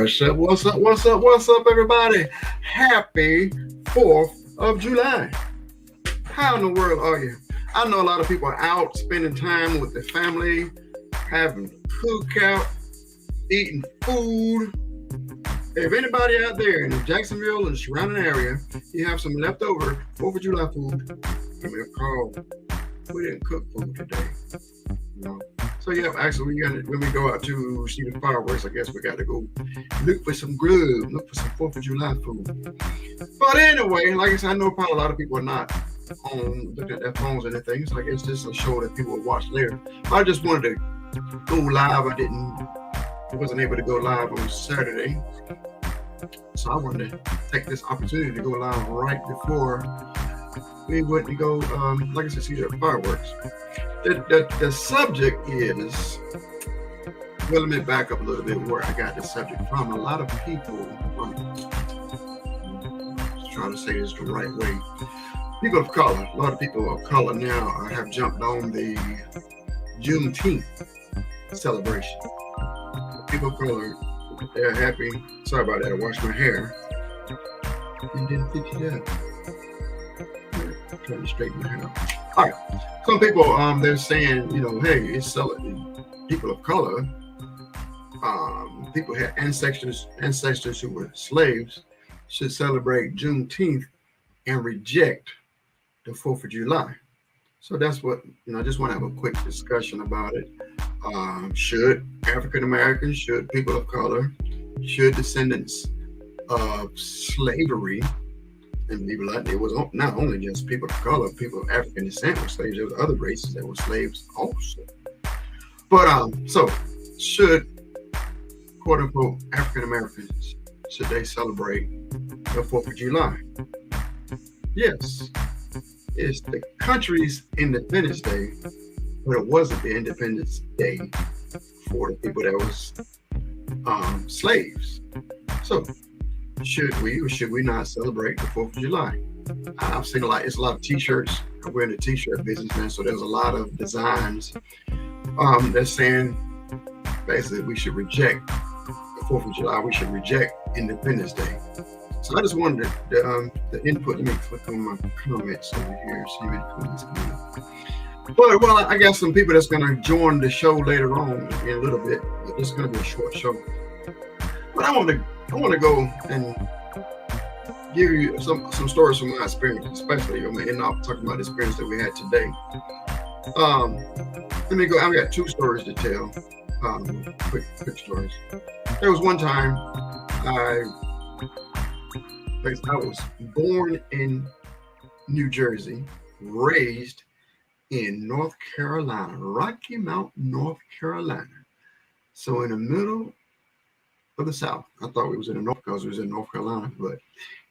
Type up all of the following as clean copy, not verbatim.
What's up? What's up? What's up? What's up, everybody? Happy 4th of July. How in the world are you? I know a lot of people are out spending time with their family, having cookout, eating food. If anybody out there in Jacksonville and surrounding area, you have some leftover 4th of July food, give me a call. We didn't cook food today. No. So yeah, actually, when we go out to see the fireworks, I guess we got to go look for some grub, look for some 4th of July food. But anyway, like I said, I know probably a lot of people are not on looking at their phones and anything. So I guess this is a show that people will watch later. But I just wanted to go live. I wasn't able to go live on Saturday. So I wanted to take this opportunity to go live right before we went to go, like I said, see the fireworks. The subject is, well, let me back up a little bit where I got the subject from. A lot of people, trying to say this the right way, people of color, a lot of people of color now have jumped on the Juneteenth celebration. People of color, they're happy. Sorry about that, I washed my hair and didn't fix it up. Trying to straighten my hair out. All right. Some people, they're saying, hey, it's people of color. People had ancestors who were slaves should celebrate Juneteenth and reject the 4th of July. So that's what, I just want to have a quick discussion about it. Should African Americans, should people of color, should descendants of slavery, and it was not only just people of color, people of African descent were slaves. There was other races that were slaves also. But so should quote unquote African Americans, should they celebrate the 4th of July? Yes, it's the country's Independence Day, but it wasn't the Independence Day for the people that was slaves. So should we or should we not celebrate the 4th of July? I've seen it's a lot of t-shirts. We're in the t-shirt business, man, so there's a lot of designs that's saying basically we should reject the 4th of July. We should reject Independence Day. So I just wanted the input. Let me click on my comments over here, see if any comments coming up. But well, I got some people that's going to join the show later on in a little bit. But this is going to be a short show. But I want to go and give you some stories from my experience, especially, and not talking about the experience that we had today. Let me go. I've got 2 stories to tell. Quick stories. There was one time I was born in New Jersey, raised in North Carolina, Rocky Mountain, North Carolina. So in the middle of the South. I thought we was in the North because we was in North Carolina, but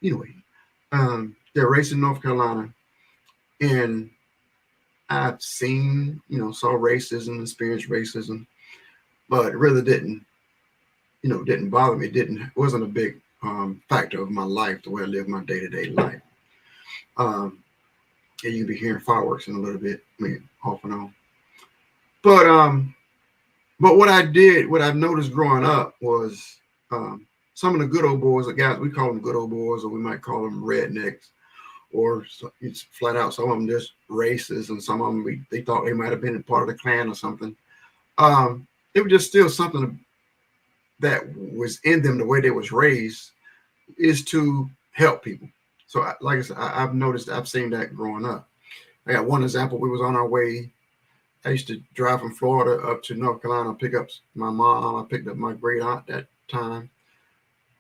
anyway, they're raised in North Carolina, and I've seen, saw racism, experienced racism, but it really didn't bother me. It wasn't a big factor of my life, the way I live my day-to-day life. And you'll be hearing fireworks in a little bit, off and on. But what I've noticed growing up was some of the good old boys, the guys, we call them good old boys, or we might call them rednecks, or it's flat out, some of them just racist, and some of them, they thought they might have been a part of the Klan or something. It was just still something that was in them, the way they was raised, is to help people. So like I said, I've seen that growing up. I got one example. We was on our way. I used to drive from Florida up to North Carolina, pick up my mom. I picked up my great aunt that time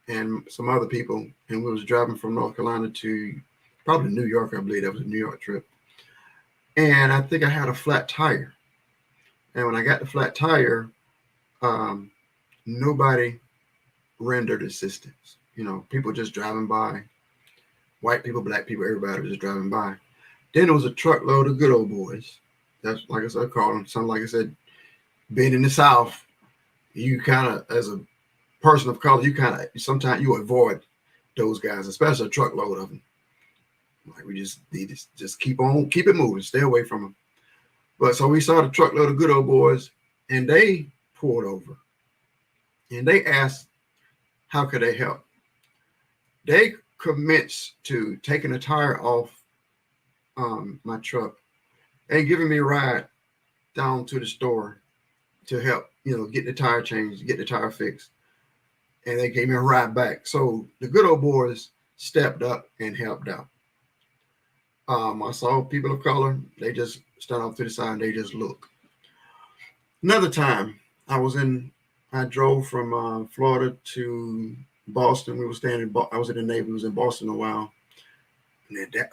and some other people. And we was driving from North Carolina to probably New York. I believe that was a New York trip. And I think I had a flat tire. And when I got the flat tire, nobody rendered assistance. People just driving by. White people, black people, everybody was just driving by. Then there was a truckload of good old boys. That's, like I said, I call them. Some, like I said, being in the South, you kind of, as a person of color, sometimes you avoid those guys, especially a truckload of them. Like we just need to just keep it moving, stay away from them. But so we saw the truckload of good old boys, and they pulled over, and they asked how could they help? They commenced to taking a tire off my truck and giving me a ride down to the store to help, get the tire changed, get the tire fixed. And they gave me a ride back. So the good old boys stepped up and helped out. I saw people of color, they just stand off to the side and they just look. Another time, I drove from Florida to Boston. We were staying I was in the Navy. We was in Boston a while. And then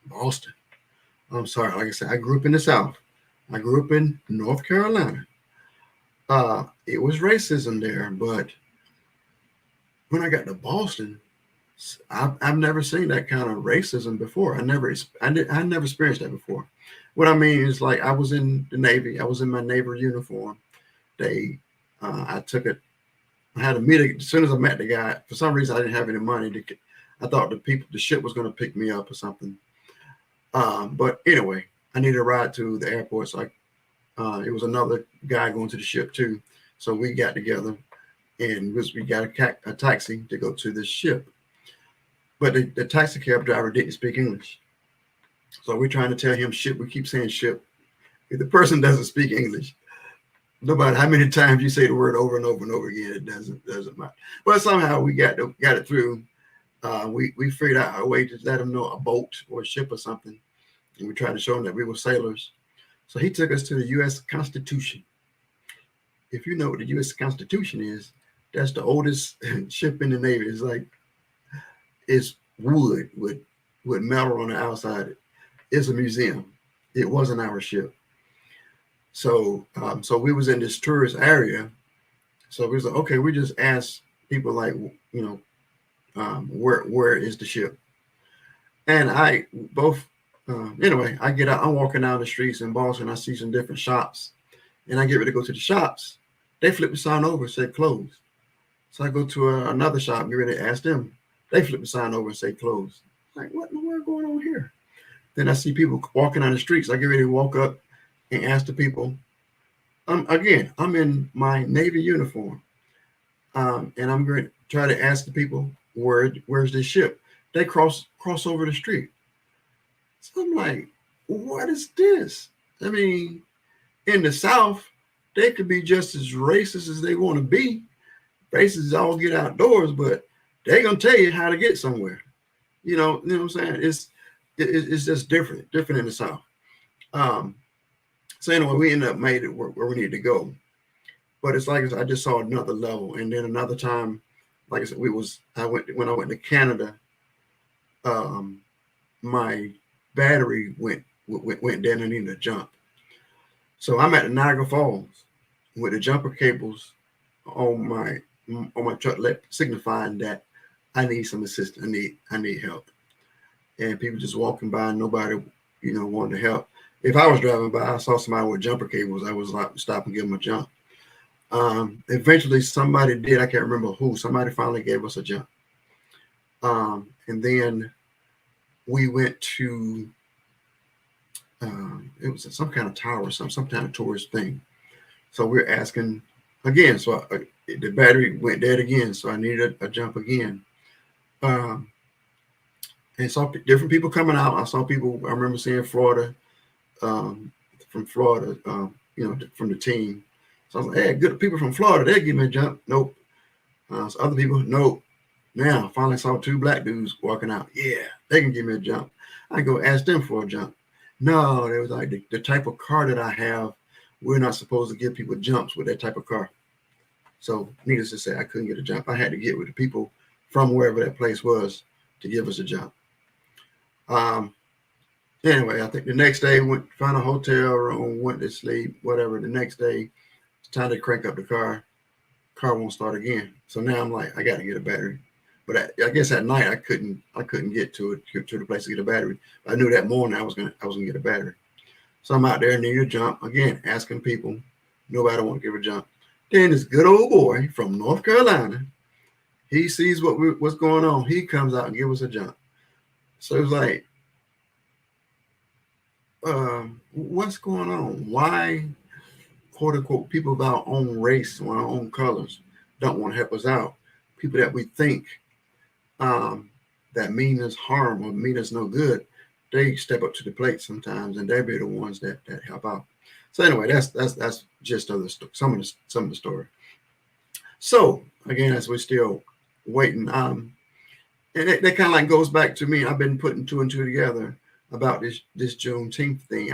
Boston. I'm sorry. Like I said, I grew up in the South. I grew up in North Carolina. It was racism there, but when I got to Boston, I've never seen that kind of racism before. I never experienced that before. What I mean is, like, I was in the Navy. I was in my Navy uniform. I had a meeting as soon as I met the guy. For some reason, I didn't have any money. I thought the ship was going to pick me up or something. But anyway, I needed a ride to the airport. So it was another guy going to the ship too. So we got together and we got a taxi to go to the ship. But the taxi cab driver didn't speak English. So we're trying to tell him ship. We keep saying ship. If the person doesn't speak English, no matter how many times you say the word over and over and over again, it doesn't matter. But somehow we got it through. We figured out a way to let him know a boat or a ship or something. And we tried to show him that we were sailors. So he took us to the U.S. Constitution. If you know what the U.S. Constitution is, that's the oldest ship in the Navy. It's wood with metal on the outside. It's a museum. It wasn't our ship. So we was in this tourist area. So we was like, okay, we just asked people, like, where is the ship? And anyway, I get out, I'm walking down the streets in Boston. I see some different shops and I get ready to go to the shops. They flip the sign over and say closed. So I go to another shop and get ready to ask them. They flip the sign over and say closed. Like, what in the world going on here? Then I see people walking on the streets. I get ready to walk up and ask the people. Again, I'm in my Navy uniform. And I'm going to try to ask the people, where's this ship? They cross over the street. So I'm like, what is this? I mean, in the South, they could be just as racist as they want to be. Racists all get outdoors, but they're going to tell you how to get somewhere. You know what I'm saying? It's just different in the South. So anyway, we ended up made it where we needed to go. But it's like I just saw another level. And then another time, like I said, when I went to Canada, my battery went down and needed a jump. So I'm at the Niagara Falls with the jumper cables on my truck, signifying that I need some assistance. I need help. And people just walking by, and nobody, wanted to help. If I was driving by, I saw somebody with jumper cables, I was like, stop and give them a jump. Eventually somebody did. I can't remember who. Somebody finally gave us a jump. And then we went to, it was some kind of tower or some kind of tourist thing. So we're asking again. So the battery went dead again. So I needed a jump again. And saw different people coming out. I saw people, I remember seeing Florida, from Florida, from the team. So I was like, hey, good people from Florida, they'll give me a jump. Nope. So other people, nope. Now, finally saw two black dudes walking out. Yeah, they can give me a jump. I go ask them for a jump. No, they was like, the type of car that I have, we're not supposed to give people jumps with that type of car. So needless to say, I couldn't get a jump. I had to get with the people from wherever that place was to give us a jump. Anyway, I think the next day found a hotel room, went to sleep, whatever. The next day, it's time to crank up the car. Car won't start again. So now I'm like, I got to get a battery. But I guess at night I couldn't get to the place to get a battery. I knew that morning I was gonna get a battery. So I'm out there needing a jump again, asking people. Nobody want to give a jump. Then this good old boy from North Carolina, he sees what's going on. He comes out and gives us a jump. So it was like, what's going on? Why, quote unquote, people of our own race or our own colors don't want to help us out? people that we think that mean us harm or mean us no good, they step up to the plate sometimes, and they be the ones that help out. So anyway, that's just some of the story. So again, as we're still waiting, and that kind of like goes back to me. I've been putting two and two together about this Juneteenth thing.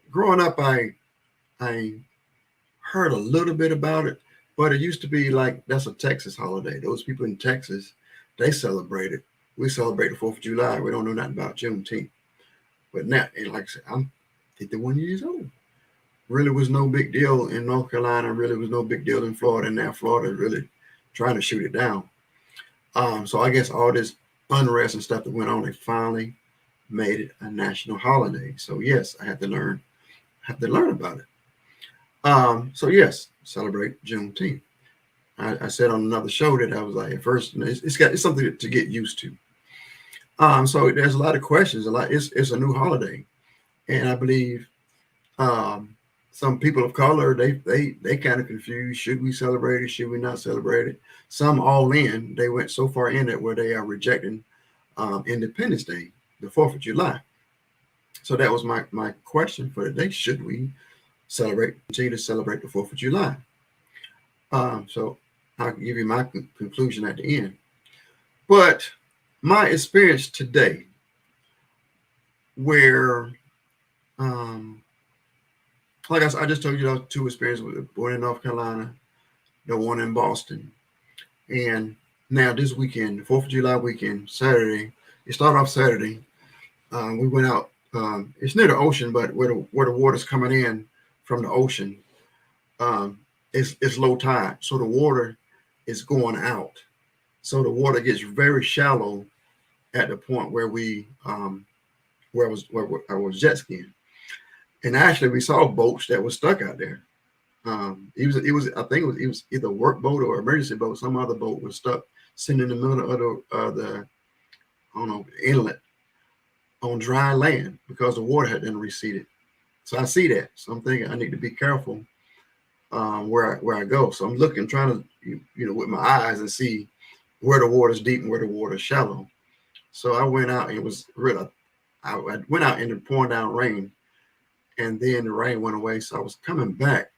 Growing up, I heard a little bit about it, but it used to be like that's a Texas holiday. Those people in Texas, they celebrate it. We celebrate the 4th of July. We don't know nothing about Juneteenth. But now, and like I said, I'm 51 years old. Really was no big deal in North Carolina. Really was no big deal in Florida. And now Florida is really trying to shoot it down. So I guess all this unrest and stuff that went on, they finally made it a national holiday. So yes, I had to learn about it. So yes, celebrate Juneteenth. I said on another show that I was like, at first, it's something to get used to. So there's a lot of questions. It's a new holiday, and I believe some people of color they kind of confused. Should we celebrate it? Should we not celebrate it? Some all in. They went so far in it where they are rejecting Independence Day, the 4th of July. So that was my question for today. Should we continue to celebrate the 4th of July? So I'll give you my conclusion at the end. But my experience today, where, like I just told you, those two experiences, one in North Carolina, the one in Boston. And now this weekend, the 4th of July weekend, Saturday, it started off Saturday. We went out, it's near the ocean, but where the water's coming in from the ocean, it's low tide. So the water is going out. So the water gets very shallow at the point where I was jet skiing. And actually we saw boats that were stuck out there. It was either a work boat or emergency boat. Some other boat was stuck sitting in the middle of the I don't know, inlet on dry land because the water had been receded. So I see that. So I'm thinking I need to be careful where I go. So I'm trying to, with my eyes and see where the water's deep and where the water's shallow. So I went out and it was really, I went out in the pouring down rain, and then the rain went away. So I was coming back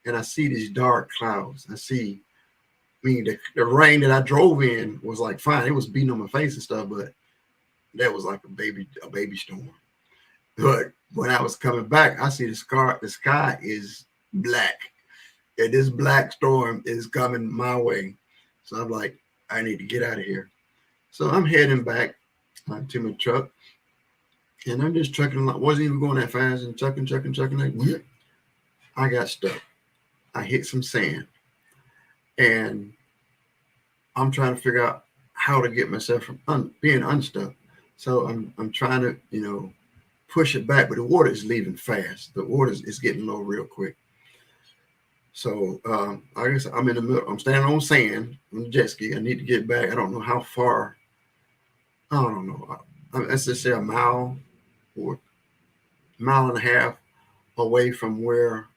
and I see these dark clouds. The rain that I drove in was like fine. It was beating on my face and stuff, but that was like a baby storm. But when I was coming back, I see the sky is black. And this black storm is coming my way. So I'm like, I need to get out of here. So I'm heading back to my truck. And I'm just trucking along. Wasn't even going that fast and trucking. Like, I got stuck. I hit some sand. And I'm trying to figure out how to get myself from being unstuck. So I'm trying to, push it back, but the water is leaving fast. The water is getting low real quick. So I guess I'm in the middle. I'm standing on sand on the jet ski. I need to get back. I don't know how far. I don't know. Let's just say a mile or a mile and a half away from where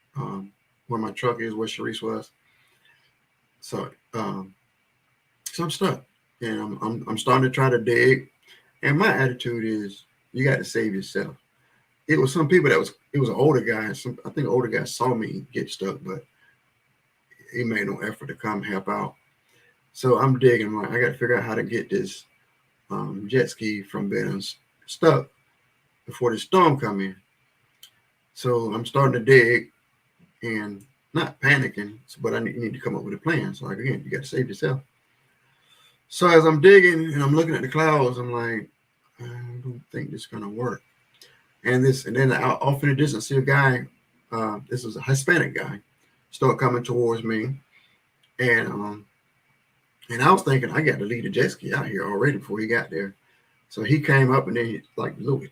my truck is, where Sharice was. So I'm stuck, and I'm starting to try to dig. And my attitude is, you got to save yourself. It was some people it was an older guy. I think an older guy saw me get stuck, but he made no effort to come help out. So I'm digging. I'm like, I got to figure out how to get this jet ski from being stuck before the storm come in. So I'm starting to dig and not panicking, but I need to come up with a plan. So again, you got to save yourself. So as I'm digging and I'm looking at the clouds, I'm like, I don't think this is gonna work. And then off in the distance, see a guy. This was a Hispanic guy, start coming towards me, and I was thinking I got to leave the jet ski out here already before he got there. So he came up, and then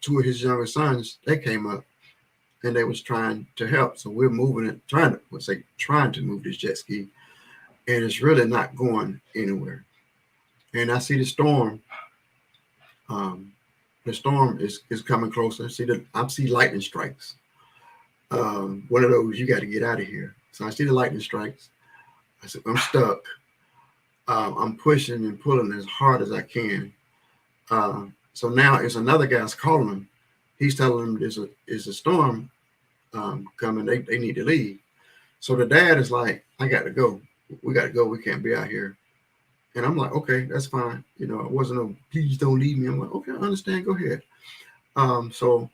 two of his younger sons, they came up, and they was trying to help. So we're moving it, trying to move this jet ski, and it's really not going anywhere. And I see the storm. The storm is coming closer. I see lightning strikes. One of those, you got to get out of here. So I see the lightning strikes. I said, I'm stuck. I'm pushing and pulling as hard as I can. So now it's another guy's calling him. He's telling him there's a storm coming. They need to leave. So the dad is like, I got to go. We got to go. We can't be out here. And I'm like, okay, that's fine. You know, it wasn't no, please don't leave me. I'm like, okay, I understand. Go ahead. So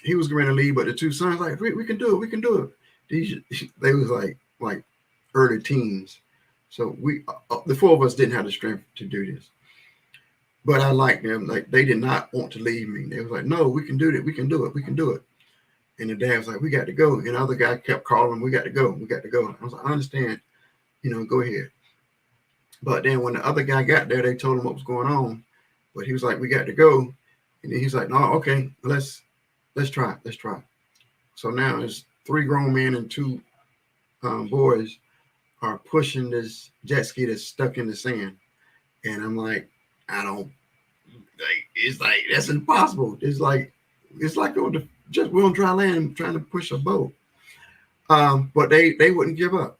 he was going to leave, but the two sons like, we can do it. We can do it. They was like early teens. So the four of us didn't have the strength to do this. But I liked them. Like they did not want to leave me. They was like, no, we can do it. We can do it. We can do it. And the dad was like, we got to go. And the other guy kept calling, we got to go. We got to go. I was like, I understand. You know, go ahead. But then when the other guy got there, they told him what was going on. But he was like, we got to go. And then he's like, no, okay, let's try. Let's try. So now it's 3 grown men and 2 boys are pushing this jet ski that's stuck in the sand. And I'm like, I don't, it's like, that's impossible. It's like we're on dry land trying to push a boat. But they wouldn't give up.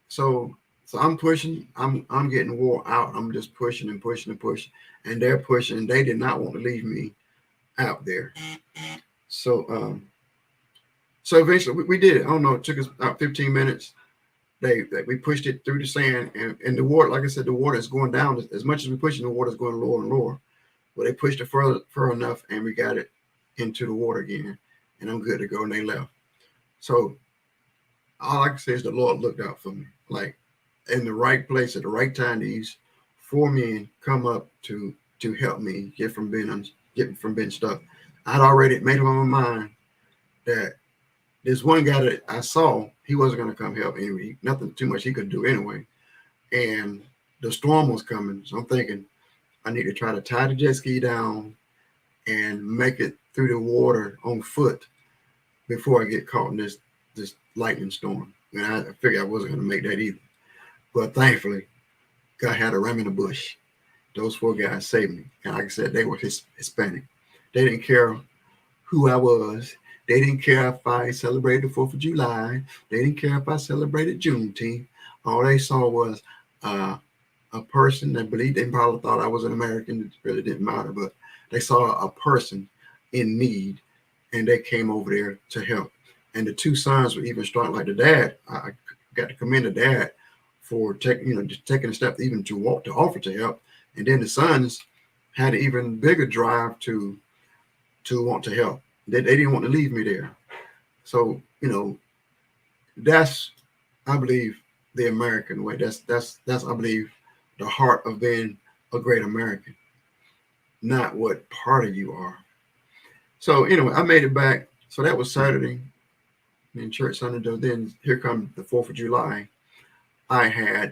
So I'm pushing, I'm getting wore out. I'm just pushing and pushing and pushing. And they're pushing. They did not want to leave me out there. So eventually we did it. I don't know, it took us about 15 minutes. We pushed it through the sand, and the water, like I said, the water is going down. As much as we push it, the water is going lower and lower. But they pushed it far enough, and we got it into the water again, and I'm good to go. And they left. So all I can say is the Lord looked out for me, like in the right place at the right time. These 4 men come up to help me get from being stuck. I'd already made up my mind that this one guy that I saw, he wasn't going to come help anyway. Nothing too much he could do anyway. And the storm was coming. So I'm thinking, I need to try to tie the jet ski down and make it through the water on foot before I get caught in this lightning storm. And I figured I wasn't going to make that either. But thankfully, God had a ram in the bush. Those 4 guys saved me. And like I said, they were Hispanic. They didn't care who I was. They didn't care if I celebrated the 4th of July. They didn't care if I celebrated Juneteenth. All they saw was a person that believed, they probably thought I was an American. It really didn't matter, but they saw a person in need, and they came over there to help. And the 2 sons were even starting, like the dad. I got to commend the dad for taking a step even to offer to help. And then the sons had an even bigger drive to want to help. They didn't want to leave me there. So, that's, I believe, the American way. That's I believe, the heart of being a great American, not what party you are. So anyway, I made it back. So that was Saturday in church Sunday. Then here comes the 4th of July. I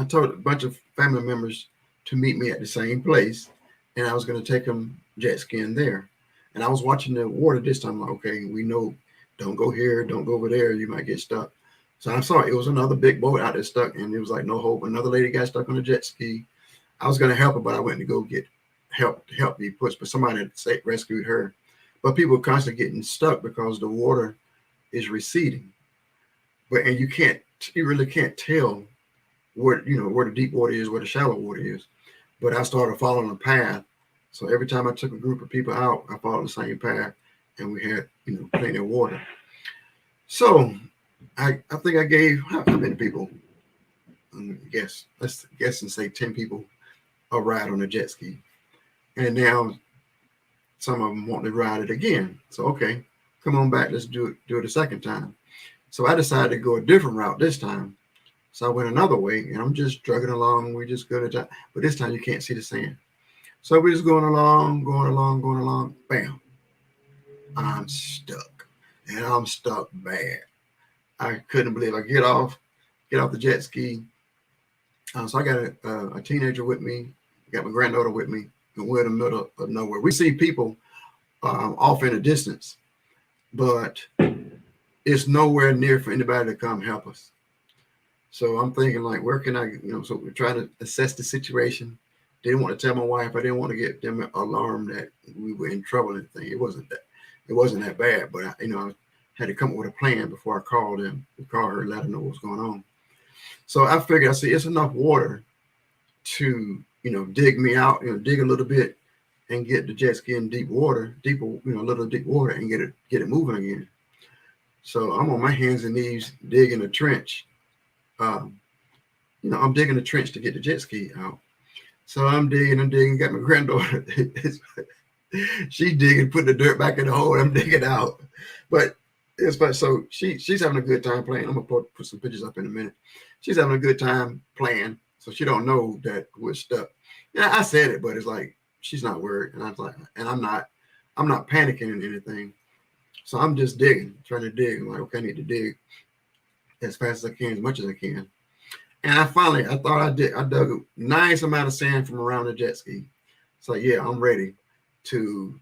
told a bunch of family members to meet me at the same place, and I was going to take them jet skiing there. And I was watching the water this time, like, okay, we know, don't go here, don't go over there, you might get stuck. So I saw it was another big boat out there stuck, and it was like no hope. Another lady got stuck on a jet ski. I was going to help her, but I went to go get help be pushed, but somebody had rescued her. But people are constantly getting stuck because the water is receding. And you really can't tell where the deep water is, where the shallow water is. But I started following a path. So every time I took a group of people out, I followed the same path, and we had, plenty of water. So I think I gave how many people? Let's guess and say 10 people a ride on a jet ski. And now some of them want to ride it again. So, okay, come on back. Let's do it a second time. So I decided to go a different route this time. So I went another way, and I'm just drugging along. We just go to time, but this time you can't see the sand. So we're just going along. Bam. I'm stuck, and I'm stuck bad. I couldn't believe I get off the jet ski. So I got a teenager with me, got my granddaughter with me, and we're in the middle of nowhere. We see people off in the distance, but it's nowhere near for anybody to come help us. So I'm thinking, like, where can I, so we're trying to assess the situation. Didn't want to tell my wife. I didn't want to get them alarmed that we were in trouble or anything. It wasn't that bad, but I had to come up with a plan before I called them. We called her, let her know what was going on. So I figured, I said, it's enough water to, dig me out, dig a little bit and get the jet ski in deep water, deeper, a little deep water, and get it moving again. So I'm on my hands and knees digging a trench. Um, I'm digging a trench to get the jet ski out. So I'm digging, got my granddaughter. She digging, putting the dirt back in the hole. I'm digging out. But it's fun. So she's having a good time playing. I'm gonna put some pictures up in a minute. She's having a good time playing. So she don't know that we're stuck. Yeah, I said it, but it's like she's not worried. And I was like, and I'm not panicking in anything. So I'm just digging, trying to dig. I'm like, okay, I need to dig as fast as I can, as much as I can. And I thought I dug a nice amount of sand from around the jet ski. So yeah, I'm ready to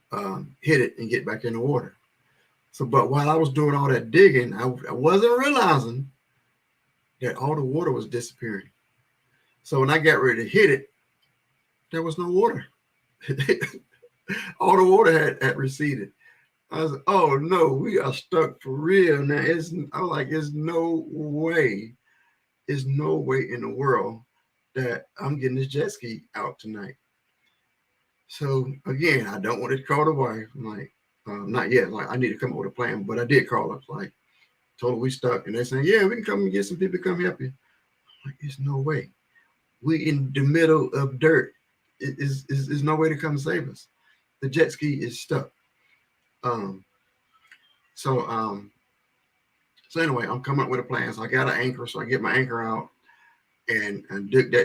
hit it and get back in the water. So, but while I was doing all that digging, I wasn't realizing that all the water was disappearing. So when I got ready to hit it, there was no water. All the water had receded. I was like, oh no, we are stuck for real now. I was like, there's no way in the world that I'm getting this jet ski out tonight. So again, I don't want to call the wife. I'm like, not yet. Like, I need to come up with a plan, but I did call her. Like, told her we stuck, and they're saying, yeah, we can come and get some people to come help you. I'm like, there's no way. We in the middle of dirt. There's no way to come save us. The jet ski is stuck. So anyway, I'm coming up with a plan. So I got an anchor. So I get my anchor out and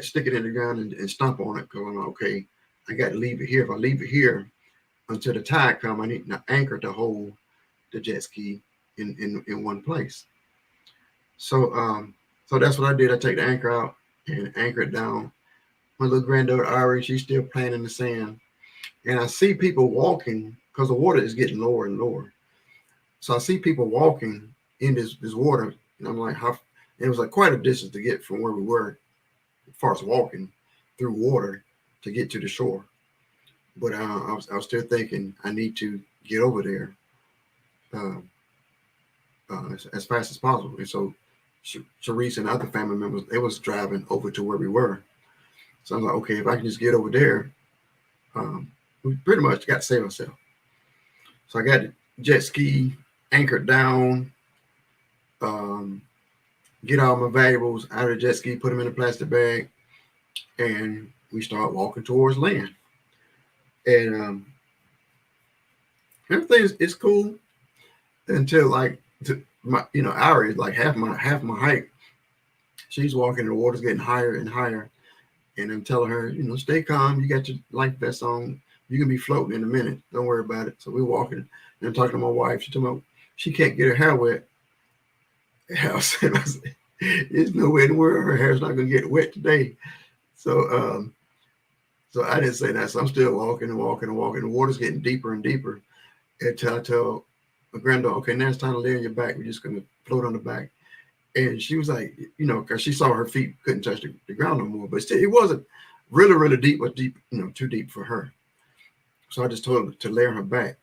stick it in the ground and stomp on it. Going, okay, I got to leave it here. If I leave it here until the tide come, I need an anchor to hold the jet ski in one place. So that's what I did. I take the anchor out and anchor it down. My little granddaughter Ari, she's still playing in the sand, and I see people walking because the water is getting lower and lower. So I see people walking in this water, and I'm like, how? It was like quite a distance to get from where we were, as far as walking through water to get to the shore. But I was still thinking I need to get over there as fast as possible. And so Sharice and other family members, they was driving over to where we were. So I was like, okay, if I can just get over there, we pretty much got to save ourselves. So I got the jet ski anchored down, get all my valuables out of the jet ski, put them in a plastic bag, and we start walking towards land. And everything is cool until like Ari is like half my height. She's walking, the water's getting higher and higher. And I'm telling her, stay calm. You got your life vest on. You're going to be floating in a minute. Don't worry about it. So we're walking. And I'm talking to my wife. She told me she can't get her hair wet. I said, there's no way in the world her hair's not going to get wet today. So I didn't say that. So I'm still walking and walking and walking. The water's getting deeper and deeper until I tell my granddaughter, okay, now it's time to lay on your back. We're just going to float on the back. And she was like, because she saw her feet couldn't touch the ground no more. But still, it wasn't really, really deep, but deep, too deep for her. So I just told her to lay on her back.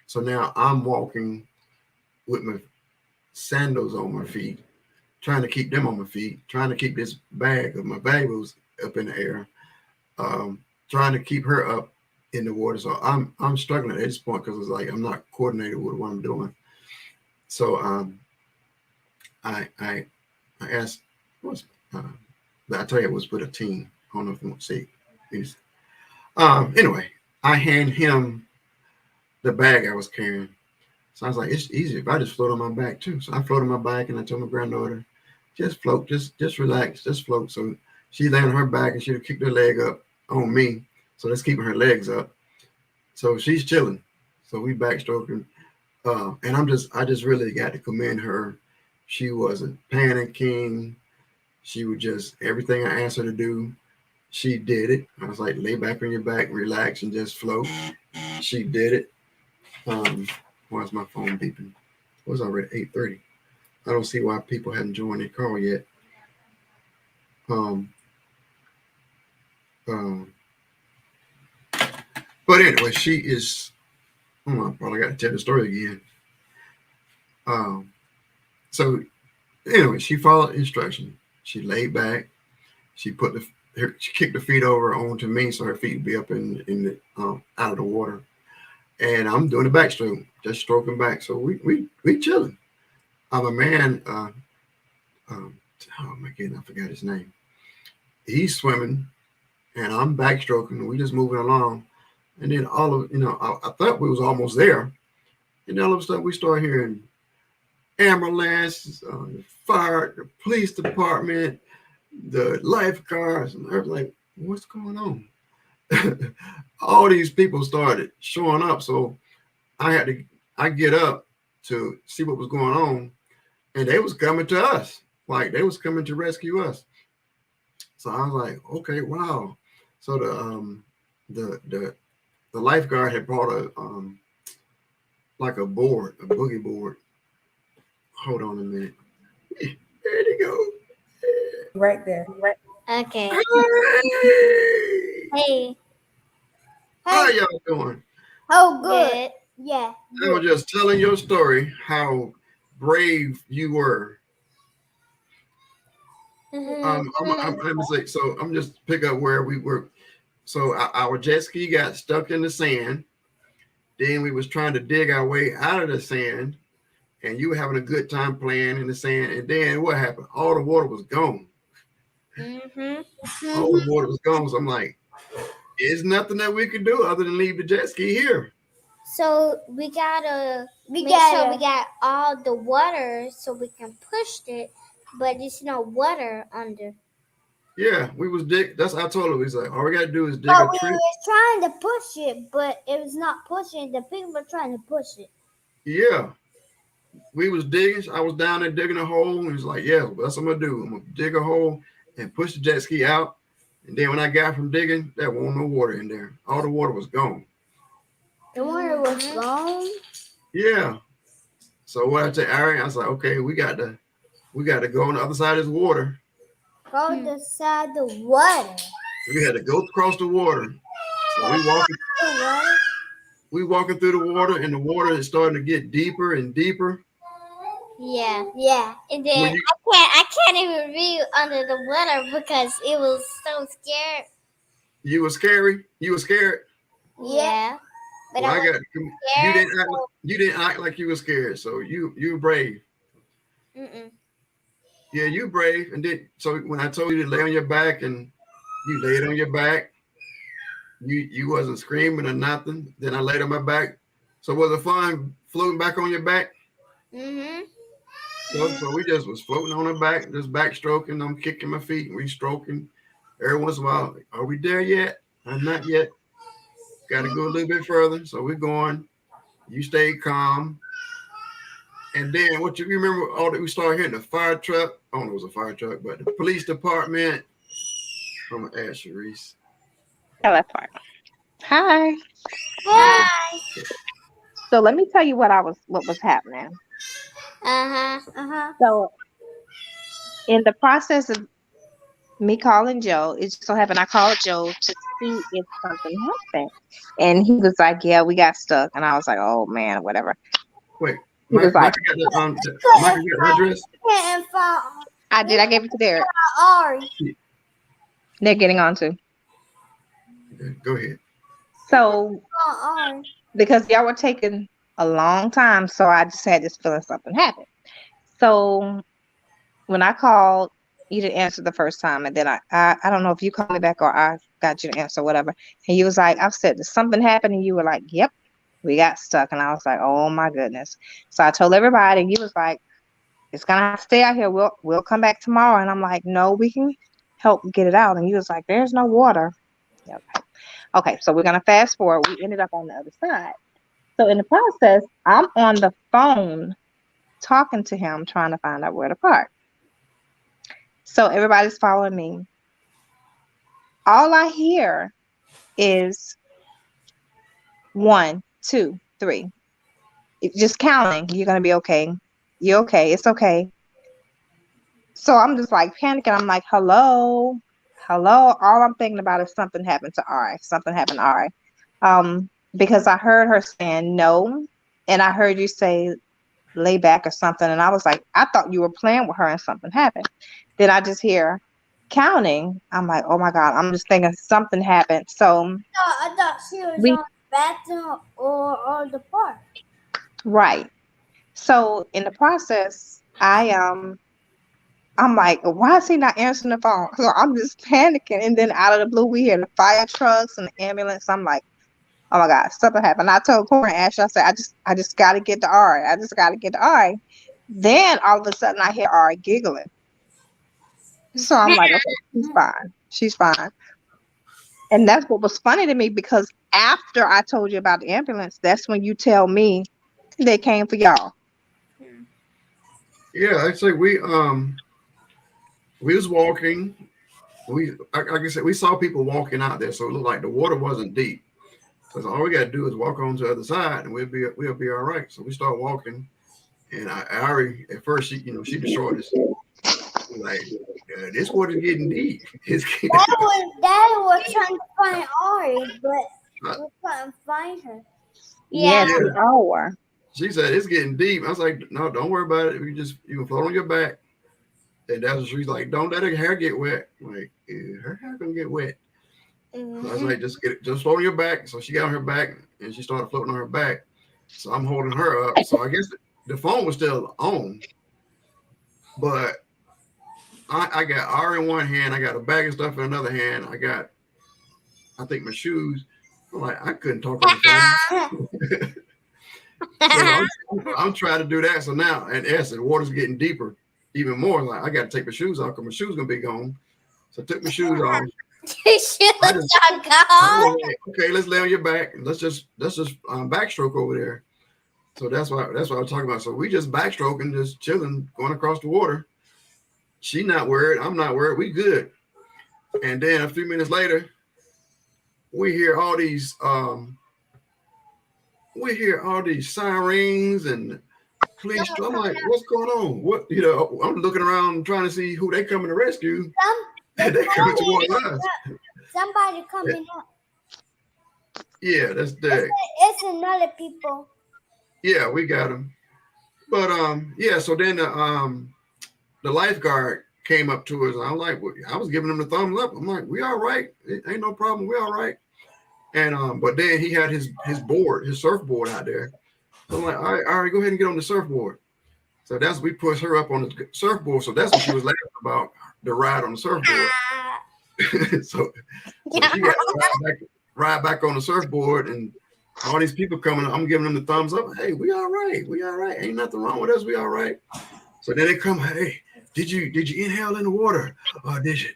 So now I'm walking with my sandals on my feet, trying to keep them on my feet, trying to keep this bag of my valuables up in the air, trying to keep her up in the water. So I'm struggling at this point because it's like I'm not coordinated with what I'm doing. So I asked, I tell you, it was with a team. I don't know if you want to see. Anyway, I hand him the bag I was carrying. So I was like, it's easy if I just float on my back too. So I floated my back, and I told my granddaughter, just float, just relax, just float. So she landed on her back, and she kicked her leg up on me. So that's keeping her legs up. So she's chilling. So we backstroking. And I just really got to commend her. She wasn't panicking. She would just, everything I asked her to do, she did it. I was like, lay back on your back, relax, and just float. She did it. Why is my phone beeping? It was already 8:30. I don't see why people hadn't joined the call yet. But anyway, she is, I probably got to tell the story again. So anyway, she followed instructions. She laid back. She she kicked the feet over onto me, so her feet would be up in the out of the water. And I'm doing the backstroke, just stroking back. So we chilling. I'm a man. Um, oh my goodness, I forgot his name. He's swimming, and I'm backstroking. And we just moving along. And then all of I thought we was almost there. And then all of a sudden we start hearing ambulance, fire, the police department, the lifeguards, and I was like, what's going on? All these people started showing up, so I get up to see what was going on, and they was coming to us, like they was coming to rescue us. So I was like, okay, wow. So the lifeguard had brought a like a board, a boogie board. Hold on a minute. There you go. Right there. Right. Okay. Hey. Hey. How y'all doing? Oh, good. Yeah. I was just telling your story, how brave you were. I'm say, so I'm just pick up where we were. So our jet ski got stuck in the sand. Then we was trying to dig our way out of the sand, and you were having a good time playing in the sand. And then what happened? All the water was gone. All the water was gone. So I'm like, there's nothing that we can do other than leave the jet ski here. So we gotta make sure we got all the water so we can push it, but there's no water under. Yeah, we was dig. That's what I told her. We like, all we gotta do is dig But a we trench. was trying to push it, but it was not pushing. The people were trying to push it. Yeah, we was digging. I was down there digging a hole, and he's like, yeah, that's what I'm gonna do. I'm gonna dig a hole and push the jet ski out. And then when I got from digging, there wasn't no water in there. All the water was gone. The water was gone? Yeah. So what I tell Ari, I was like, okay, we got to go on the other side of this water. Go the side of the water. We had to go across the water. So we walking through the water, and the water is starting to get deeper and deeper. Yeah. And then I can't even read under the water because it was so scared. You were scary? You were scared? Yeah. But Well, scared, you didn't act like you were scared, so you were brave. Yeah, you brave. And then so when I told you to lay on your back and you laid on your back, you wasn't screaming or nothing. Then I laid on my back. So was it fun floating back on your back? So we just was floating on her back, just backstroking. I'm kicking my feet, re-stroking. Every once in a while, are we there yet? I'm not yet. Got to go a little bit further. So we're going. You stay calm. And then what you remember? All that we started hearing the fire truck. I don't know if it was a fire truck, but the police department. I'm gonna ask Sharice. Tell that part. Hi. Hi. So let me tell you what was happening. So in the process of me calling Joe, it just so happened I called Joe to see if something happened. And he was like, yeah, we got stuck. And I was like, oh man, whatever. Wait, he was like, Micah got the address? I did. I gave it to Derek. They're getting on to. Okay, go ahead. So because y'all were taking a long time, so I just had this feeling something happened. So when I called, you didn't answer the first time, and then I don't know if you called me back or I got you to answer, whatever. And you was like, I've said, did something happen? And you were like, yep, we got stuck. And I was like, oh my goodness. So I told everybody, and you was like, it's gonna stay out here. We'll come back tomorrow. And I'm like, no, we can help get it out. And you was like, there's no water. Okay, so we're gonna fast forward. We ended up on the other side. So in the process, I'm on the phone talking to him, trying to find out where to park. So everybody's following me. All I hear is 1, 2, 3. Just counting. You're gonna be okay. You're okay. It's okay. So I'm just like panicking. I'm like, hello. All I'm thinking about is something happened to Ari. Something happened to Ari. Because I heard her saying no, and I heard you say lay back or something. And I was like, I thought you were playing with her and something happened. Then I just hear counting. I'm like, oh my God, I'm just thinking something happened. So I thought she was on the bathroom or the park. Right. So in the process, I'm like, why is he not answering the phone? So I'm just panicking. And then out of the blue, we hear the fire trucks and the ambulance. I'm like, oh my God, something happened. I told Corey and Ashley, I said, I just gotta get to Ari. I just gotta get to Ari. Then all of a sudden I hear Ari giggling. So I'm like, okay, she's fine. She's fine. And that's what was funny to me, because after I told you about the ambulance, that's when you tell me they came for y'all. Yeah, actually, we was walking. Like I said, we saw people walking out there, so it looked like the water wasn't deep. Because all we got to do is walk on to the other side, and we'll be all right. So we start walking, and Ari at first she destroyed us. Like this water's getting deep. Daddy was trying to find Ari, but we couldn't find her. Yes, we all were. She said it's getting deep. I was like, no, don't worry about it. You can float on your back. And that's what she's like, don't let her hair get wet. I'm like, her hair gonna get wet. So I was like, just float on your back. So she got on her back and she started floating on her back. So I'm holding her up. So I guess the phone was still on, but I got R in one hand, I got a bag of stuff in another hand. I think my shoes. I'm like, I couldn't talk on the phone. So I'm trying to do that. So now, and the water's getting deeper, even more. Like I got to take my shoes off because my shoes gonna be gone. So I took my shoes off. Okay, let's lay on your back. Let's just backstroke over there. So that's what I was talking about. So we just backstroking, just chilling, going across the water. She not worried. I'm not worried. We good. And then a few minutes later, we hear all these sirens and police. I'm like, what's going on? What, I'm looking around trying to see who they coming to rescue. They coming towards us. Somebody coming up. Yeah, that's dead. It's another people. Yeah, we got them. But yeah. So then the lifeguard came up to us. And I'm like, I was giving him the thumbs up. I'm like, we all right. It ain't no problem. We all right. And but then he had his surfboard out there. So I'm like, all right, go ahead and get on the surfboard. So we pushed her up on the surfboard. So that's what she was laughing about, the ride on the surfboard. so she got to ride back on the surfboard, and all these people coming. I'm giving them the thumbs up. Hey, we all right. We all right. Ain't nothing wrong with us. We all right. So then they come. Hey, did you inhale in the water? Did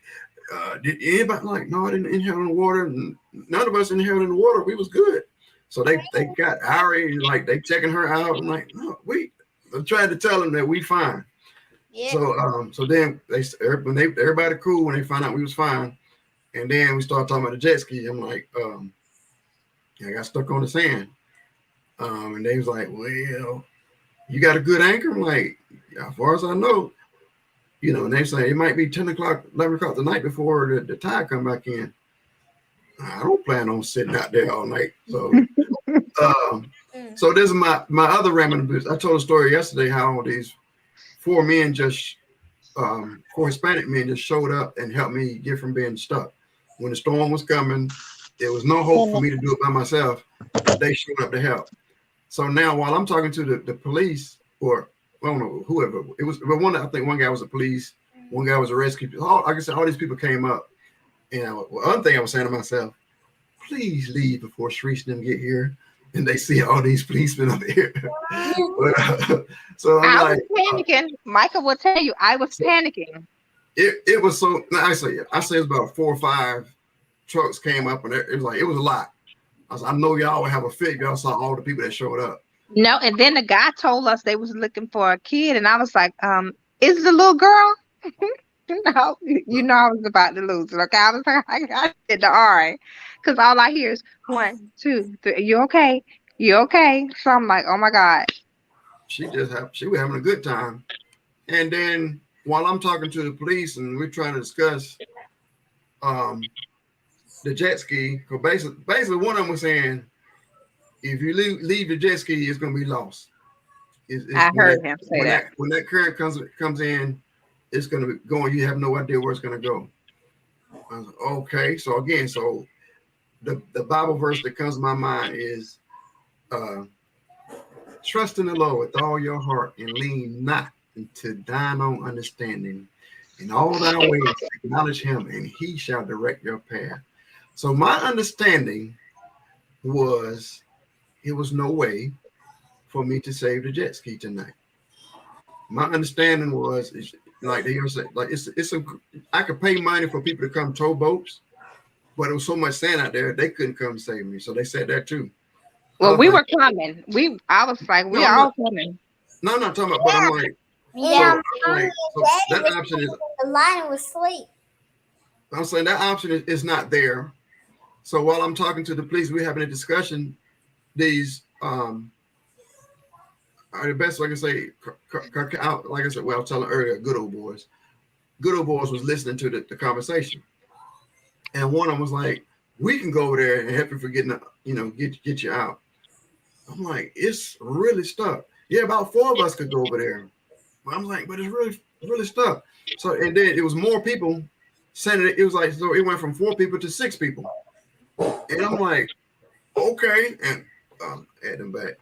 anybody? Like, no, I didn't inhale in the water. None of us inhaled in the water. We was good. So they got Ari, like they checking her out. I'm like, no, I tried to tell them that we fine. Yeah. So then everybody cool when they found out we was fine, and then we started talking about the jet ski. I'm like, I got stuck on the sand, and they was like, well, you got a good anchor? I'm like, as far as I know, and they say it might be 10 o'clock, 11 o'clock the night before the tide come back in. I don't plan on sitting out there all night. So, so this is my other random business. I told a story yesterday how these four Hispanic men just showed up and helped me get from being stuck. When the storm was coming, there was no hope for me to do it by myself. They showed up to help. So now while I'm talking to the police, or I don't know, whoever it was, but I think one guy was a police, one guy was a rescue. Like I said, all these people came up. And one thing I was saying to myself, please leave before Sharice and them get here and they see all these policemen up here. So I was panicking. Michael will tell you, I was panicking. It was so. I say it was about 4 or 5 trucks came up, and it was a lot. I know y'all would have a fit. Y'all saw all the people that showed up. No, and then the guy told us they was looking for a kid, and I was like, is it a little girl? No, I was about to lose it. Okay, I was like, I did the R, because all I hear is 1, 2, 3. You okay? You okay? So I'm like, oh my God. She was having a good time, and then while I'm talking to the police and we're trying to discuss the jet ski, because basically one of them was saying, if you leave the jet ski, it's gonna be lost. I when heard him say that. When that current comes in, it's going to be going. You have no idea where it's going to go. I was like, okay, so again, so the Bible verse that comes to my mind is, trust in the Lord with all your heart and lean not into thine own understanding. In all thy ways acknowledge him, and he shall direct your path. So my understanding was it was no way for me to save the jet ski tonight. My understanding was like they say, like I could pay money for people to come tow boats, but it was so much sand out there they couldn't come save me. So they said that too. Well, we were coming. I was like, we are all coming. No, I'm not talking about, but I'm like, yeah, so that option is the line was asleep. I'm saying that option is not there. So while I'm talking to the police, we're having a discussion. These are the best I can say. Like I said, well, I was telling earlier, good old boys was listening to the conversation, and one of them was like, "We can go over there and help you for getting, get you out." I'm like, "It's really stuck." Yeah, about 4 of us could go over there. But I'm like, "But it's really stuck." So and then it was more people saying it. It was like so it went from 4 people to 6 people, and I'm like, "Okay," and add them back.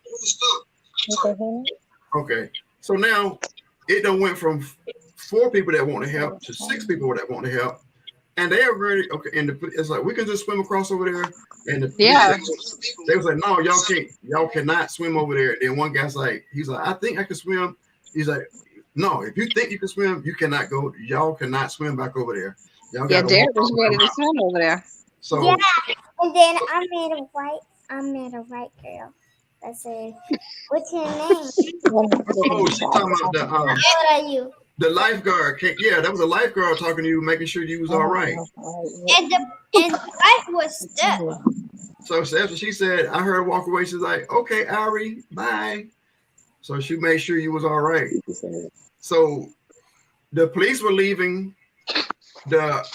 Okay, so now it done went from 4 people that want to help to 6 people that want to help, and they are ready. Okay, and it's like we can just swim across over there, and they was like, no, y'all cannot swim over there. Then one guy's like, he's like, I think I can swim. He's like, no, if you think you can swim, you cannot go. Y'all cannot swim back over there. Y'all Derek was ready to swim over there. So yeah, and then I met a white girl. I said, "What's your name?" Oh, she's talking about How old are you? the lifeguard. Yeah, that was a lifeguard talking to you, making sure you was all right. And the life was stuck. So after she said, I heard her walk away. She's like, "Okay, Ari, bye." So she made sure you was all right. So the police were leaving. The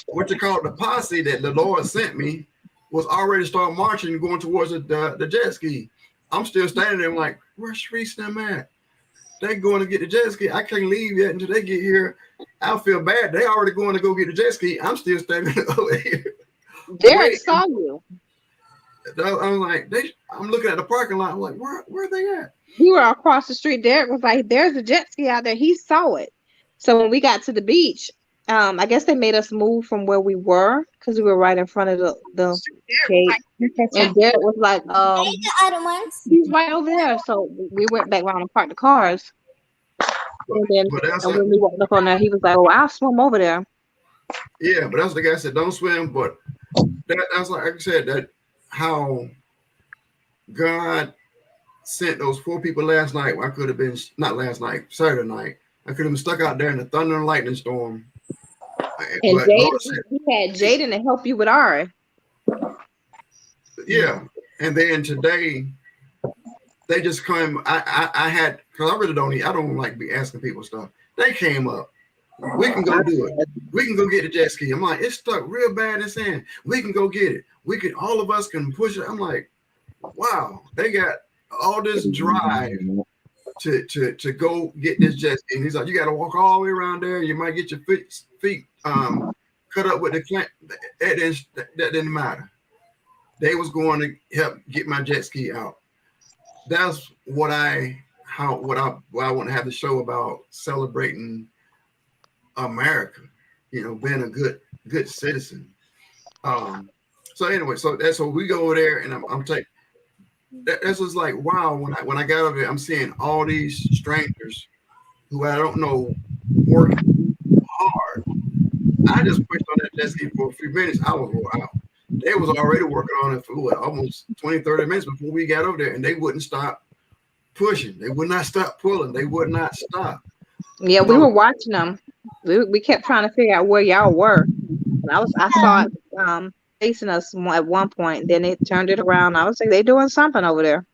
posse that the Lord sent me was already start marching and going towards the jet ski. I'm still standing there. I'm like, where's Sharice and them at? They going to get the jet ski. I can't leave yet until they get here. I feel bad. They already going to go get the jet ski. I'm still standing over here. Derek saw you. I'm like, I'm looking at the parking lot. I'm like, where are they at? We were across the street. Derek was like, there's a jet ski out there. He saw it. So when we got to the beach, I guess they made us move from where we were because we were right in front of the gate. And Derek was like, he's right over there. So we went back around and parked the cars. And then when we walked up on there, he was like, oh, I'll swim over there. Yeah, but that's the guy said, don't swim. But that's like I said, that how God sent those 4 people last night. I could have been, not last night, Saturday night. I could have been stuck out there in the thunder and lightning storm. And we had Jaden to help you with Ari. Yeah. And then today, they just came. I had, because I don't like be asking people stuff. They came up. We can go do it. We can go get the jet ski. I'm like, it's stuck real bad in sand. We can go get it. All of us can push it. I'm like, wow, they got all this drive to go get this jet ski. And he's like, you got to walk all the way around there. You might get your feet cut up with the clamp. That didn't matter. They was going to help get my jet ski out. That's what I want to have the show about, celebrating America, being a good citizen. So anyway, so that's what we go over there, and I'm taking. That's just like, wow. When I got over there, I'm seeing all these strangers who I don't know working hard. I just pushed on that jet ski for a few minutes. I was wore out. They was already working on it for almost 20, 30 minutes before we got over there, and they wouldn't stop pushing. They would not stop pulling. They would not stop. Yeah, we were watching them. We kept trying to figure out where y'all were. And I saw it facing us at one point. Then it turned it around. I was like, they doing something over there.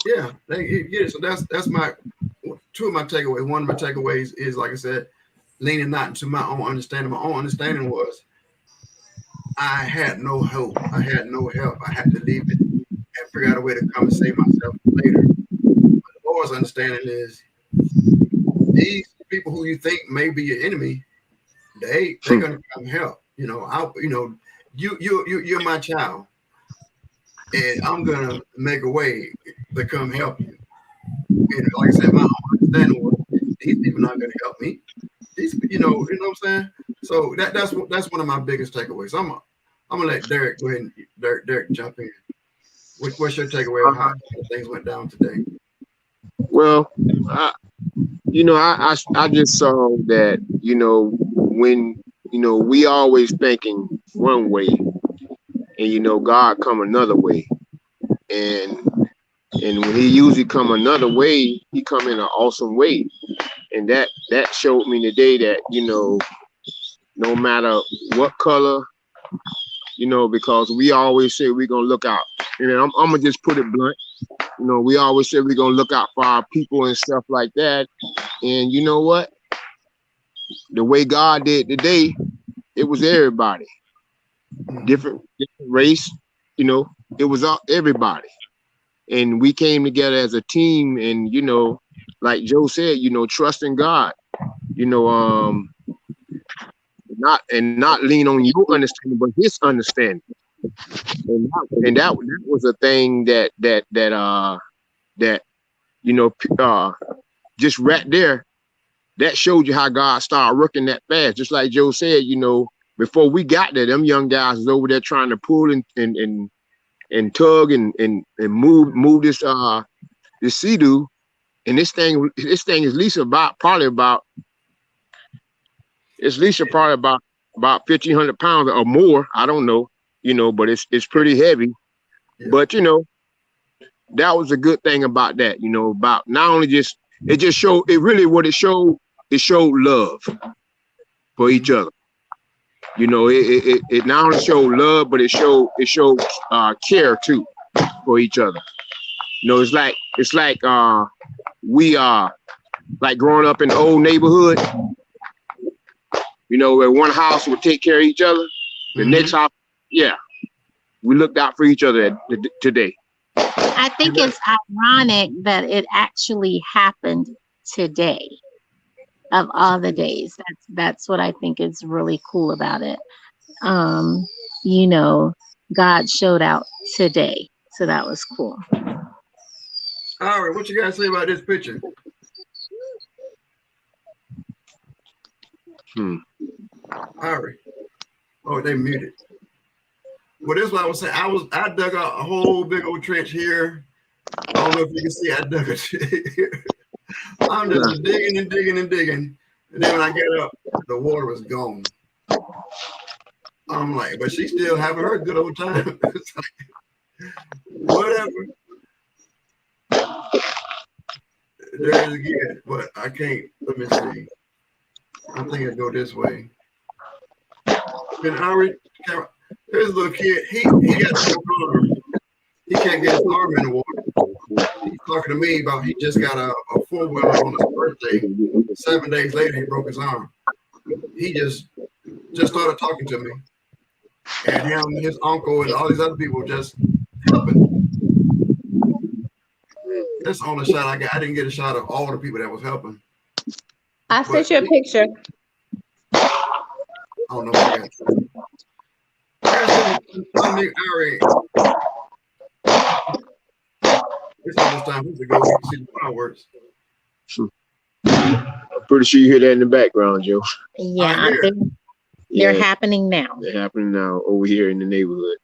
Yeah, they get it. So that's my 2 of my takeaways. One of my takeaways is, like I said, leaning not into my own understanding. My own understanding was I had no hope. I had no help. I had to leave it and figure out a way to come and save myself later. But the Lord was understanding is these people who you think may be your enemy, they're gonna come help. You're my child, and I'm gonna make a way to come help you. And like I said, my understanding was these people not gonna help me. You know what I'm saying? So that's one of my biggest takeaways. I'm gonna let Derek go ahead and Derek jump in. What's your takeaway of how things went down today? Well, I just saw that, when, we always thinking one way and, God come another way. And when he usually come another way, he come in an awesome way. And that showed me today that, no matter what color, because we always say we're going to look out. And I'm going to just put it blunt. We always say we're going to look out for our people and stuff like that. And you know what? The way God did today, it was everybody. Different race, it was everybody. And we came together as a team and, like Joe said, trusting God, not lean on your understanding, but his understanding. And that was a thing that just right there, that showed you how God started working that fast. Just like Joe said, before we got there, them young guys was over there trying to pull and tug and move this sea-doo. And this thing is at least probably about 1,500 pounds or more. I don't know, but it's pretty heavy. Yeah. But that was a good thing about that, about not only it showed love for each other. It not only showed love, but it showed care too for each other. It's like we are like growing up in the old neighborhood, where one house would take care of each other. The next house, we looked out for each other today. I think it's ironic that it actually happened today of all the days. That's what I think is really cool about it. God showed out today. So that was cool. All right, what you guys say about this picture? All right. Oh, they muted. Well, this is what I was saying. I dug out a whole big old trench here. I don't know if you can see. I dug it here. I'm just digging and digging and digging, and then when I get up, the water was gone. I'm like, but she's still having her good old time. It's like, whatever. There it is again, but I can't. Let me see. I think I go this way. And here's a little kid. He got no arm. He can't get his arm in the water. He's talking to me about he just got a 4-wheeler on his birthday. 7 days later, he broke his arm. He just started talking to me. And him, his uncle, and all these other people just helping. That's the only shot I got. I didn't get a shot of all the people that was helping. I sent you a picture. I don't know what I got. It's almost time to go see the fireworks. I'm pretty sure you hear that in the background, Joe. Yeah, they're happening now. They're happening now over here in the neighborhood.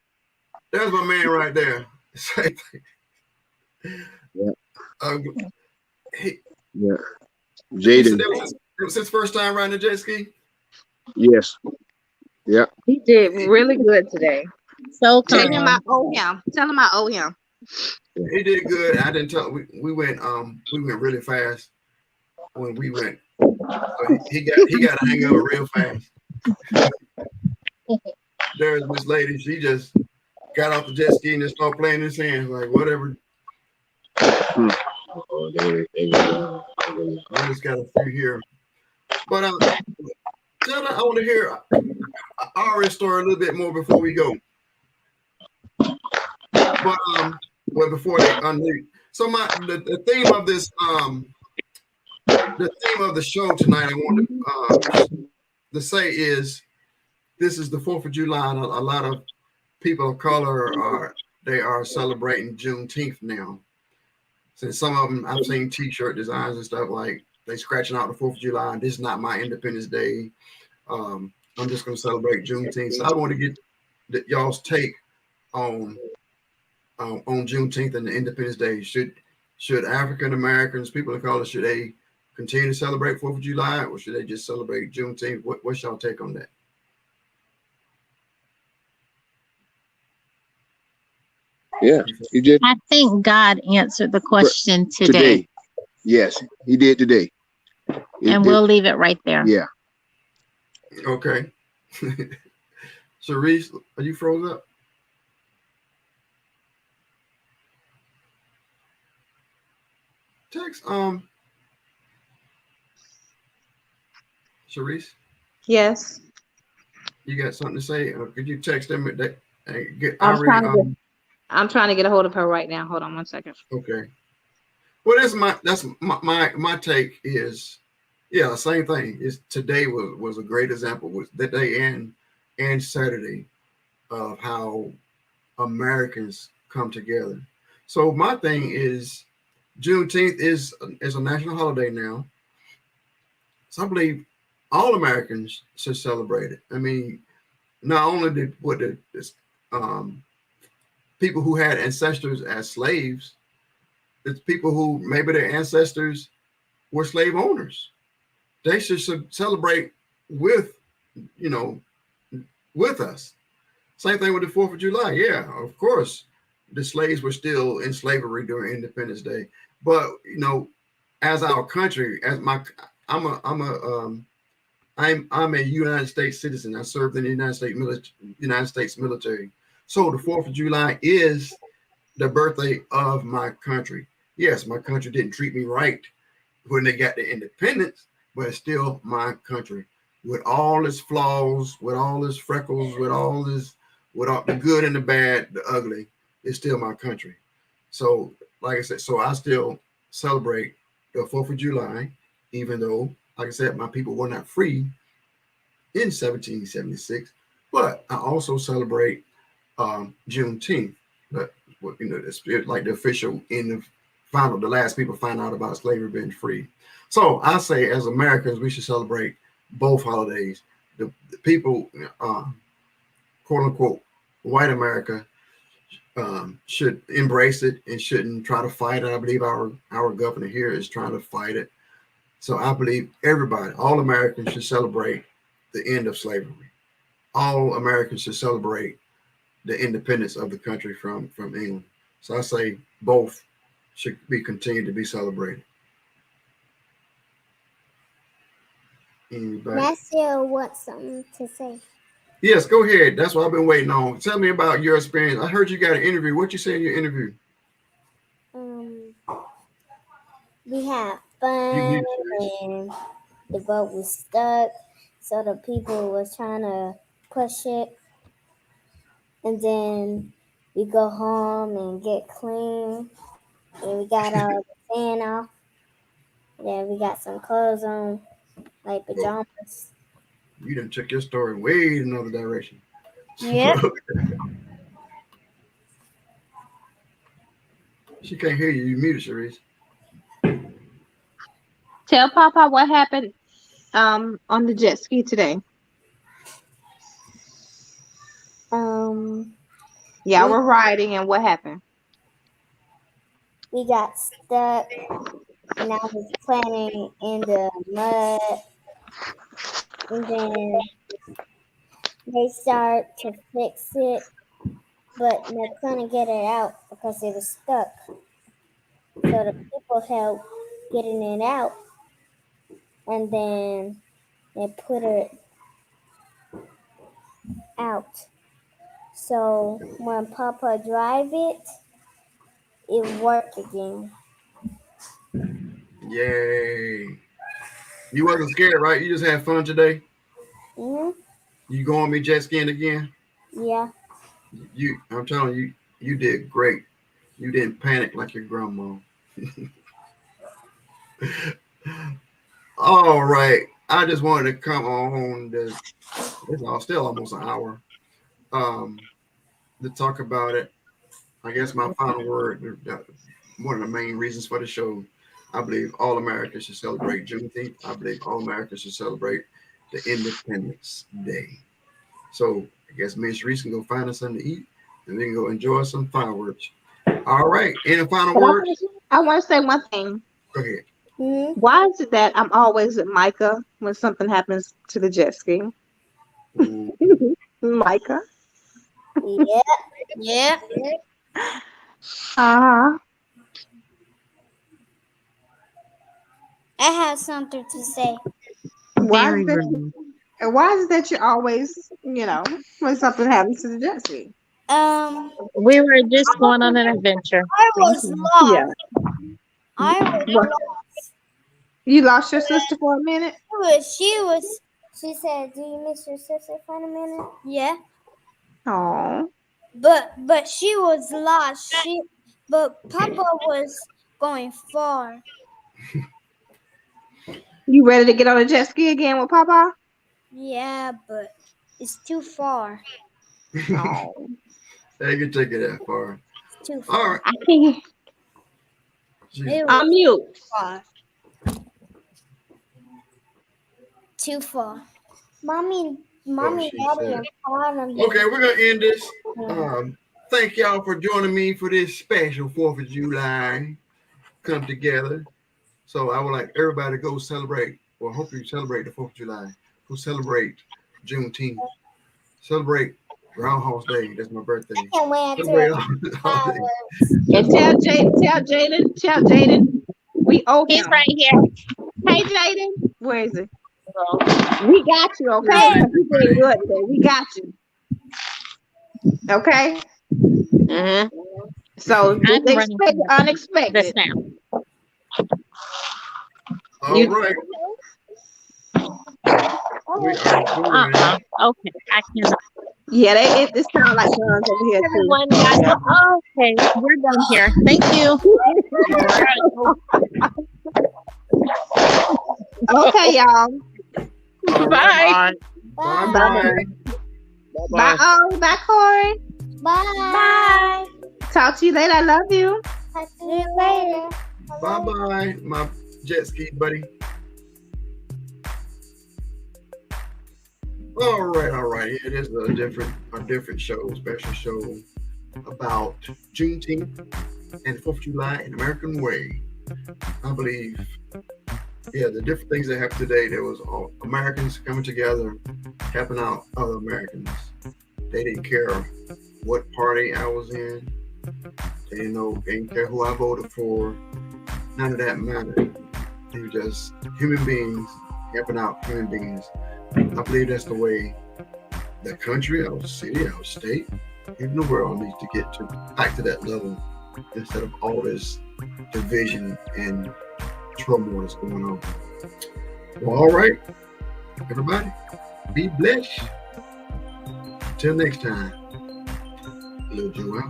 There's my man right there. Same thing. Yeah. Jaden. It was his first time riding a jet ski? Yes. Yeah. He did really good today. So tell him I owe him. Tell him I owe him. He did good. I didn't tell. We went really fast when we went. So he got a hang of it real fast. There's this lady. She just got off the jet ski and just started playing in his hands like whatever. I just got a few here, but I want to hear Ari's story a little bit more before we go. But Well, before they unmute. So the theme of this the theme of the show tonight, I want to say is this is the 4th of July, and a lot of people of color they are celebrating Juneteenth now. Since some of them, I've seen T-shirt designs and stuff like they scratching out the 4th of July, and this is not my Independence Day. I'm just going to celebrate Juneteenth. So I want to get y'all's take on Juneteenth and the Independence Day. Should African Americans, people of color, should they continue to celebrate 4th of July, or should they just celebrate Juneteenth? What's y'all take on that? Yeah, he did. I think God answered the question today. Yes, he did today. We'll leave it right there. Yeah. Okay. Cerise, are you froze up? Text Cerise? Yes. You got something to say? Could you text them? I'm trying to get a hold of her right now. Hold on 1 second. Okay. Well, that's my take is, yeah, same thing. Is today was a great example, was the day and Saturday of how Americans come together. So my thing is Juneteenth is a national holiday now. So I believe all Americans should celebrate it. I mean, not only did people who had ancestors as slaves, it's people who maybe their ancestors were slave owners. They should celebrate with us. Same thing with the 4th of July. Yeah, of course, the slaves were still in slavery during Independence Day. But as our country, I'm a United States citizen. I served in the United States military. So the 4th of July is the birthday of my country. Yes, my country didn't treat me right when they got the independence, but it's still my country. With all its flaws, with all its freckles, with all the good and the bad, the ugly, it's still my country. So, like I said, so I still celebrate the 4th of July, even though, like I said, my people were not free in 1776, but I also celebrate Juneteenth, but it's like the official the last people find out about slavery being free. So I say, as Americans, we should celebrate both holidays. The people, quote unquote, white America, should embrace it and shouldn't try to fight it. I believe our governor here is trying to fight it. So I believe all Americans should celebrate the end of slavery. All Americans should celebrate the independence of the country from England. So I say both should be continued to be celebrated. Anybody? Nasir wants something to say. Yes, go ahead. That's what I've been waiting on. Tell me about your experience. I heard you got an interview. What you say in your interview? We had fun and the boat was stuck, so the people was trying to push it. And then we go home and get clean. And we got all the sand off. Then we got some clothes on, like pajamas. You done took your story way in another direction. Yep. She can't hear you. You muted, Cerise. Tell Papa what happened on the jet ski today. Y'all were riding, and what happened? We got stuck, and I was playing in the mud, and then they started to fix it, but they couldn't get it out because it was stuck. So the people helped getting it out, and then they put it out. So when Papa drive it worked again. Yay. You wasn't scared, right? You just had fun today? Mm-hmm. You going to be jet skiing again? Yeah. I'm telling you, you did great. You didn't panic like your grandma. All right. I just wanted to come on this. It's still almost an hour. Um, to talk about it. I guess my final word. One of the main reasons for the show. I believe all Americans should celebrate Juneteenth. I believe all Americans should celebrate the Independence Day. So I guess me and Sharice can go find us something to eat, and we can go enjoy some fireworks. All right. Any final words? I want to say one thing. Go ahead. Why is it that I'm always with Micah when something happens to the jet ski? Micah. Yeah. Yeah. Uh-huh. I have something to say. Why Very is rude. it that you always, when something happens to the jet ski? We were just going on an adventure. I was lost. Yeah. I was lost. You lost your sister for a minute? She said, "Do you miss your sister for a minute?" Yeah. Oh. But she was lost. But Papa was going far. You ready to get on a jet ski again with Papa? Yeah, but it's too far. Oh. They can take it that far. It's too far. All right. I can't. It I'm was mute. far. Too far. Mommy, she Daddy, said. and Father. Okay, we're gonna end this. Thank y'all for joining me for this special 4th of July come together. So I would like everybody to go celebrate, or hope you celebrate the 4th of July. Go celebrate Juneteenth. Celebrate Groundhog's Day. That's my birthday. I can't wait Celebrate until all day. And tell Jaden, we owe He's him. right here. Hey, Jaden. Where is he? We got you, okay? You did good today. We got you. Okay? Mm-hmm. So just I'm expect the unexpected. This now. All right. We are going. Okay, I can. Yeah, it sounds like guns over here too. Everyone got okay, we're done here. Thank you. Okay, y'all. Bye. Bye. Bye, oh, bye, Corey. Bye. Talk to you later. I love you. Talk to you later. Bye, my jet ski buddy. All right. It is a different show, special show about Juneteenth and 4th of July in American way. I believe, the different things that happened today. There was all Americans coming together, helping out other Americans. They didn't care what party I was in. They didn't care who I voted for. None of that mattered. They were just human beings helping out human beings. I believe that's the way the country, our city, our state, even the world needs to get back to that level instead of all this division and turmoil that's going on. Well, all right, everybody, be blessed. Till next time, Lil Joel.